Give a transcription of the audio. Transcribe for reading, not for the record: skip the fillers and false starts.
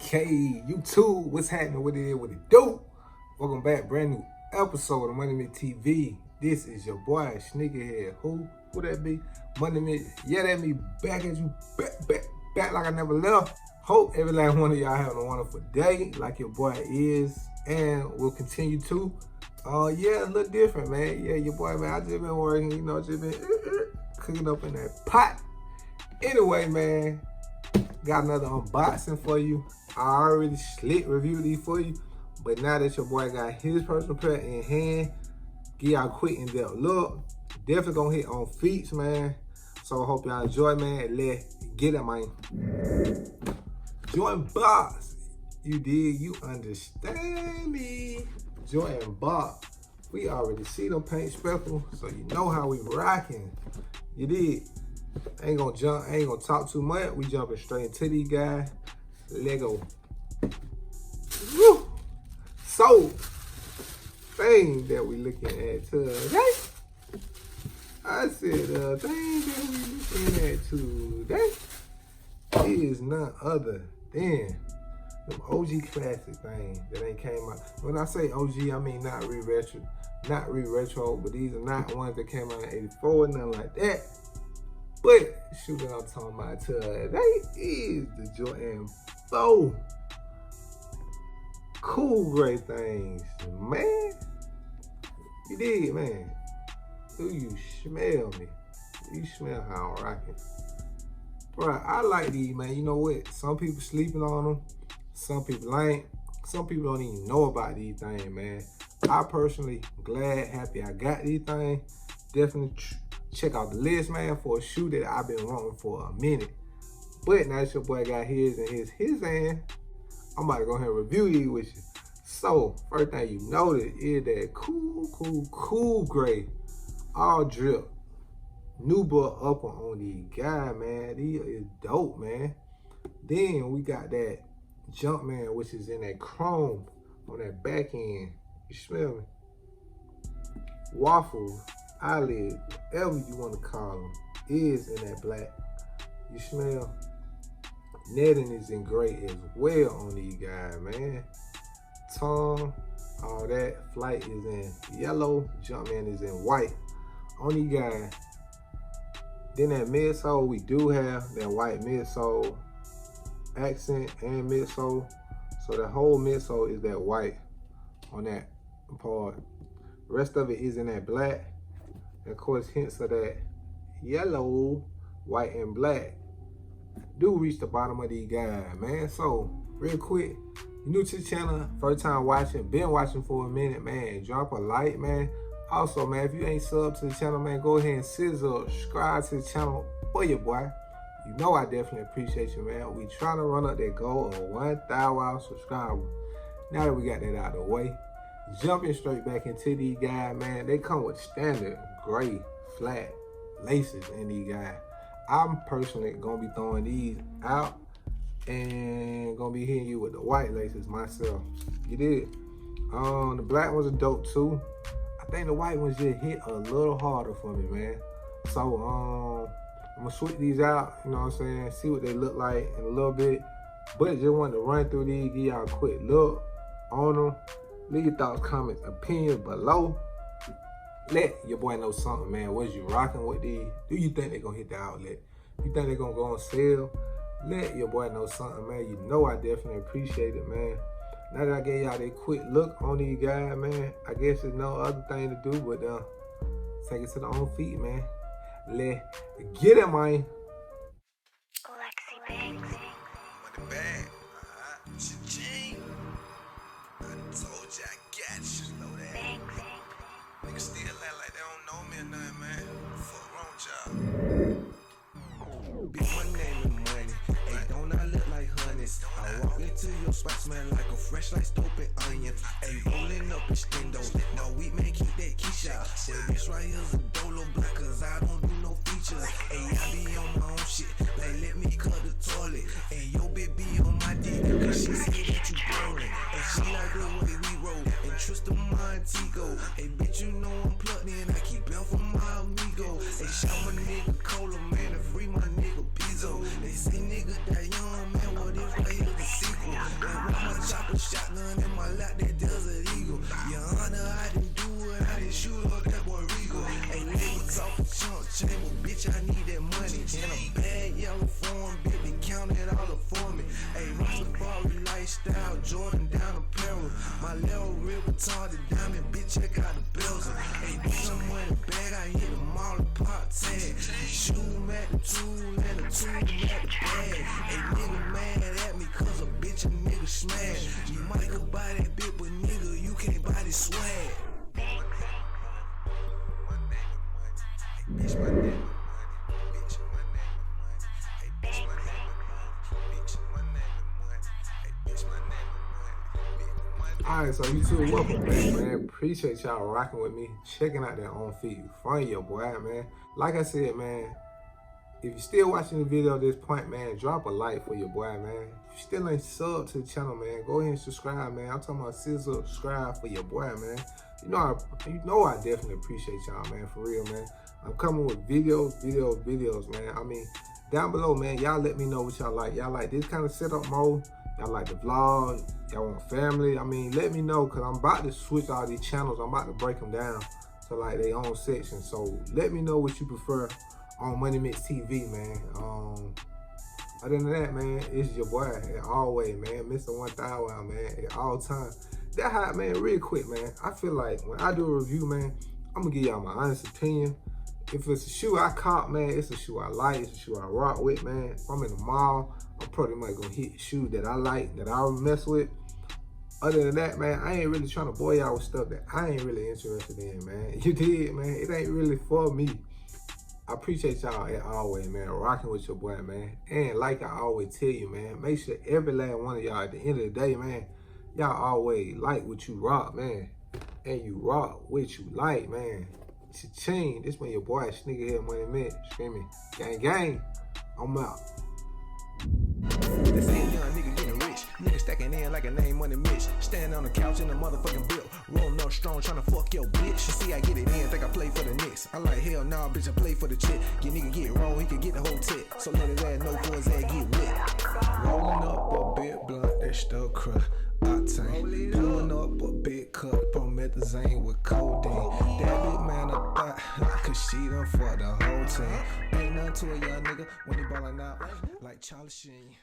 Okay, YouTube, what's happening? What it is, what it do? Welcome back, brand new episode of Money Mitch TV. This is your boy, Sneakerhead. Who that be? Money Mitch. Yeah, that me back at you, back like I never left. Hope every last one of y'all having a wonderful day, like your boy is, and will continue to. Yeah, a little different, man. Yeah, your boy, man, I just been working, just been cooking up in that pot. Anyway, man. Got another unboxing for you. I already reviewed these for you, but now that your boy got his personal pair in hand, give y'all a quick in-depth look. Definitely gonna hit on feats, man. So I hope y'all enjoy, man. Let's get it, man. Join box. You dig? You understand me? Join box. We already see them paint speckles, so you know how we rocking. You dig? I ain't gonna talk too much. We jumping straight into these guys. Lego. Woo! So, thing that we looking at today. I said the thing that we looking at today is none other than them OG classic things that ain't came out. When I say OG, I mean not re-retro, but these are not ones that came out in '84, nothing like that. But shoot, what I'm talking about today is the Jordan 4 cool gray things, man. You dig, man? Do you smell me? Do you smell how I'm rocking? Bro, I like these, man. You know what? Some people sleeping on them. Some people ain't. Some people don't even know about these things, man. I personally happy I got these things. Definitely check out the list, man, for a shoe that I've been wanting for a minute. But now that your boy got his in his hand, I'm about to go ahead and review these with you. So, first thing you notice is that cool gray, all drip. New butt upper on these guys, man. These is dope, man. Then we got that Jumpman, which is in that chrome on that back end. You smell me? Waffles. Eyelid, whatever you want to call them, is in that black. You smell? Netting is in gray as well on these guys, man. Tongue, all that. Flight is in yellow. Jumpman is in white on these guys. Then that midsole, we do have that white midsole accent and midsole. So the whole midsole is that white on that part. The rest of it is in that black. And of course, hints of that yellow, white, and black do reach the bottom of these guys, man. So, real quick, you new to the channel, first time watching, been watching for a minute, man, drop a like, man. Also, man, if you ain't subbed to the channel, man, go ahead and subscribe to the channel for your boy. You know I definitely appreciate you, man. We trying to run up that goal of 1,000 subscribers. Now that we got that out of the way, jumping straight back into these guys, man, they come with standard gray flat laces in these guys. I'm personally gonna be throwing these out and gonna be hitting you with the white laces myself. You did. The black ones are dope too. I think the white ones just hit a little harder for me, man. So I'm gonna switch these out, you know what I'm saying, see what they look like in a little bit. But just wanted to run through these, give y'all a quick look on them. Leave your thoughts, comments, opinions below. Let your boy know something, man. Was you rocking with these? Do you think they're gonna hit the outlet? You think they're gonna go on sale? Let your boy know something, man. You know I definitely appreciate it, man. Now that I gave y'all that quick look on these guys, man, I guess there's no other thing to do but take it to the own feet, man. Let's get it, man. Money bag. Cha-ching. I told you I got you. Know that. Niggas still act like they don't know me or nothing, man. Fuck wrong with y'all. Big my name and money. Hey, don't I look like honey? I walk into your spot, smell like a fresh like stupid onion. Hey, rolling up a stendo. Now we man keep that Keisha. Well, this right here's a dolo black, cause I don't do no features. Hey, I be on my own shit. Like, let me cut the toilet. And yo, bitch be on my dick, cause she said that you boring. And she like the way we roll. And trust the Montego. Hey, bitch, you know I'm plugged in. I keep bail for my amigo. Hey, shout my nigga Cola, man, and free my nigga Pizzo. They say nigga that young, man, what if right here's the sequel? money in a bag, yellow form, bitch, they counted all up for me. Ayy, Rastafari lifestyle, Jordan down apparel. My little real retarded diamond, bitch, check out the bills. Ayy, bitch, I'm in the bag, I hit them all apart, tag. The shoe at the tool and the tool at the bag. Ayy, nigga mad at me cause a bitch a nigga smash. You might could buy that bitch, but nigga, you can't buy this swag. Bitch, my name is money. Bitch, my name is money. Hey, bitch, my name is money. Bitch, my name is money. Hey, bitch, my name is money. Alright, so you two, welcome back, man. Appreciate y'all rocking with me, checking out that on feed. Find your boy, man. Like I said, man, if you're still watching the video at this point, man, drop a like for your boy, man. If you still ain't sub to the channel, man, go ahead and subscribe, man. I'm talking about subscribe for your boy, man. You know I definitely appreciate y'all, man, for real, man. I'm coming with videos, man. I mean, down below, man, y'all let me know what y'all like. Y'all like this kind of setup mode? Y'all like the vlog? Y'all want family? I mean, let me know, because I'm about to switch all these channels. I'm about to break them down to like their own section. So let me know what you prefer on Money Mitch TV, man. Other than that, man, it's your boy, always, man. Mr. 1000, man, at all times. That how, man, real quick, man. I feel like when I do a review, man, I'm gonna give y'all my honest opinion. If it's a shoe I caught, man, it's a shoe I like, it's a shoe I rock with, man. If I'm in the mall, I'm probably might gonna hit a shoe that I like, that I mess with. Other than that, man, I ain't really trying to bore y'all with stuff that I ain't really interested in, man. You did, man. It ain't really for me. I appreciate y'all as always, man, rocking with your boy, man. And like I always tell you, man, make sure every last one of y'all at the end of the day, man, y'all always like what you rock, man. And you rock what you like, man. Cha-ching. This one your boy, Sneakerhead Money Mitch, screaming, gang, gang. I'm out. This ain't young nigga getting rich. Nigga stacking in like a name Money Mitch. Standing on the couch in the motherfucking bill. Rolling up strong, trying to fuck your bitch. You see, I get it in, think I play for the Knicks. I like, hell nah, bitch, I play for the chick. Your nigga get wrong, he can get the whole tip. So let his ass know for his ass get wet. Rolling up a big blunt, that still cry. Octane. Pulling up a big cup, promethazine with codeine. That big man a thought, cause she done for the whole team. Ain't nothing to a young nigga when he ballin' out like Charlie Sheen.